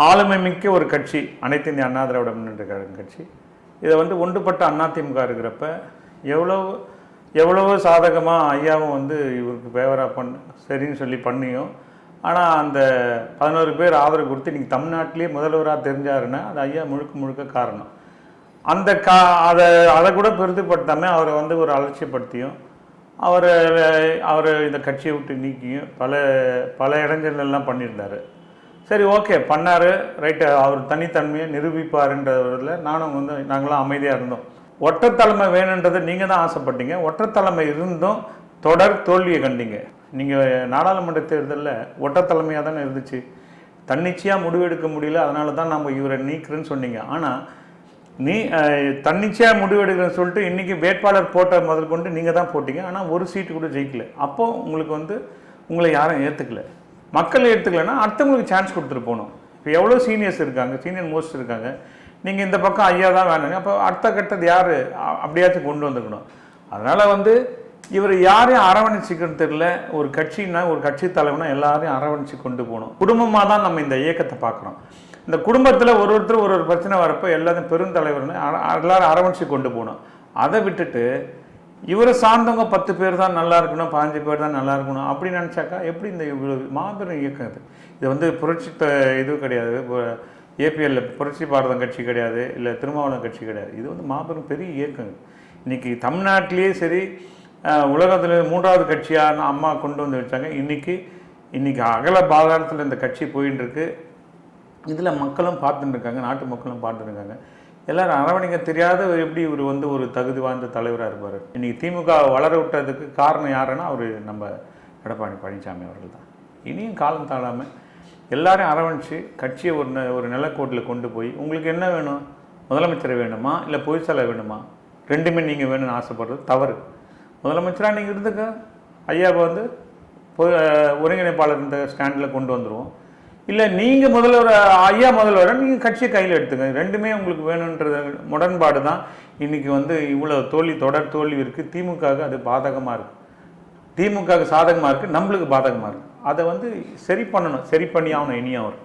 ஆளுமை மிக்க ஒரு கட்சி அனைத்து இந்திய அண்ணா திராவிட முன்னேற்ற கழகம் கட்சி. இதை வந்து ஒன்றுபட்ட அதிமுக இருக்கிறப்ப எவ்வளவோ சாதகமாக ஐயாவும் வந்து இவருக்கு ஃபேவராக சரின்னு சொல்லி பண்ணியும், ஆனால் அந்த 11 பேர் ஆதரவு கொடுத்து இன்றைக்கி தமிழ்நாட்டிலே முதல்வராக தெரிஞ்சாருன்னா அது ஐயா முழுக்க காரணம். அந்த அதை கூட பெருதுப்படுத்தாமல் அவரை வந்து ஒரு அலட்சியப்படுத்தியும் அவர் இந்த கட்சியை விட்டு நீக்கியும் பல இடைஞ்சல்லாம் பண்ணியிருந்தார். சரி, ஓகே, பண்ணார், ரைட்டு, அவர் தனித்தன்மையை நிரூபிப்பாருன்றதில் நாங்களாம் அமைதியாக இருந்தோம். ஒற்றைத்தலைமை வேணுன்றதை நீங்கள் தான் ஆசைப்பட்டீங்க. ஒற்றைத்தலைமை இருந்தும் தொடர் தோல்வியை கண்டீங்க. நீங்கள் நாடாளுமன்ற தேர்தலில் ஒற்றைத்தலைமையாக தானே இருந்துச்சு. தன்னிச்சையாக முடிவெடுக்க முடியல, அதனால தான் நம்ம இவரை நீக்கிறேன்னு சொன்னீங்க. ஆனால் தன்னிச்சையாக முடிவெடுக்கிறேன்னு சொல்லிட்டு இன்றைக்கி வேட்பாளர் போட்ட முதல் கொண்டு நீங்கள் தான் போட்டீங்க. ஆனால் ஒரு சீட்டு கூட ஜெயிக்கல. அப்போது உங்களுக்கு உங்களை யாரும் ஏற்றுக்கல. மக்கள் ஏற்றுக்கலைன்னா அடுத்தவங்களுக்கு சான்ஸ் கொடுத்துட்டு போகணும். இப்போ எவ்வளோ சீனியர்ஸ் இருக்காங்க, சீனியர் மோஸ்ட் இருக்காங்க. நீங்கள் இந்த பக்கம் ஐயா தான் வேணுங்க. அப்போ அடுத்த கட்டது யார் அப்படியாச்சும் கொண்டு வந்துக்கணும். அதனால் இவர் யாரையும் அரவணைச்சிக்கன்னு தெரியல. ஒரு கட்சின்னா, ஒரு கட்சி தலைவனா எல்லாரையும் அரவணைச்சு கொண்டு போகணும். குடும்பமாக தான் நம்ம இந்த இயக்கத்தை பார்க்குறோம். இந்த குடும்பத்தில் ஒருத்தர் ஒரு பிரச்சனை வரப்போ எல்லாரும் பெருந்தலைவர்னு எல்லாரும் அரவணைச்சு கொண்டு போகணும். அதை விட்டுட்டு இவரை சார்ந்தவங்க 10 பேர் தான் நல்லா இருக்கணும், 15 பேர் தான் நல்லா இருக்கணும் அப்படின்னு நினச்சாக்கா எப்படி இந்த மாபெரும் இயக்கம் இது புரட்சி இது கிடையாது. ஏபிஎல்ல புரட்சி பாரதம் கட்சி கிடையாது, இல்லை திருமாவளவன் கட்சி கிடையாது. இது மாபெரும் பெரிய இயக்கம். இன்றைக்கி தமிழ்நாட்டிலேயே சரி, உலகத்தில் 3வது கட்சியான அம்மா கொண்டு வந்து வச்சாங்க. இன்றைக்கி அகல பாதாளத்தில் இந்த கட்சி போயின்னு இருக்கு. இதில் மக்களும் பார்த்துட்டு இருக்காங்க, நாட்டு மக்களும் பார்த்துட்டு இருக்காங்க. எல்லோரும் அரவணைக்க தெரியாத எப்படி இவர் ஒரு தகுதி வாய்ந்த தலைவராக இருப்பார். இன்றைக்கி திமுக வளர விட்டதுக்கு காரணம் யாருன்னா அவர் நம்ம எடப்பாடி பழனிசாமி அவர்கள் தான். இனியும் காலம் தாழாமல் எல்லாரையும் அரவணைச்சு கட்சியை ஒரு நிலக்கோட்டில் கொண்டு போய், உங்களுக்கு என்ன வேணும், முதலமைச்சர் வேணுமா இல்லை பொதுச்செயலை வேணுமா, ரெண்டுமே நீங்கள் வேணும்னு ஆசைப்படுறது தவறு. முதலமைச்சராக நீங்கள் இருந்துக்க, ஐயாவை ஒருங்கிணைப்பாளர் இந்த ஸ்டாண்டில் கொண்டு வந்துடுவோம். இல்லை நீங்கள் ஐயா முதல்வரை நீங்கள் கட்சியை கையில் எடுத்துங்க. ரெண்டுமே உங்களுக்கு வேணுன்றது முரண்பாடு தான் இன்றைக்கி இவ்வளோ தொடர் தோல்வி இருக்குது. திமுகவுக்கு அது பாதகமாக இருக்குது, திமுகவுக்கு சாதகமாக இருக்குது, நம்மளுக்கு பாதகமாக இருக்குது. அதை சரி பண்ணணும், சரி பண்ணி ஆகணும் இனியும் அவர்.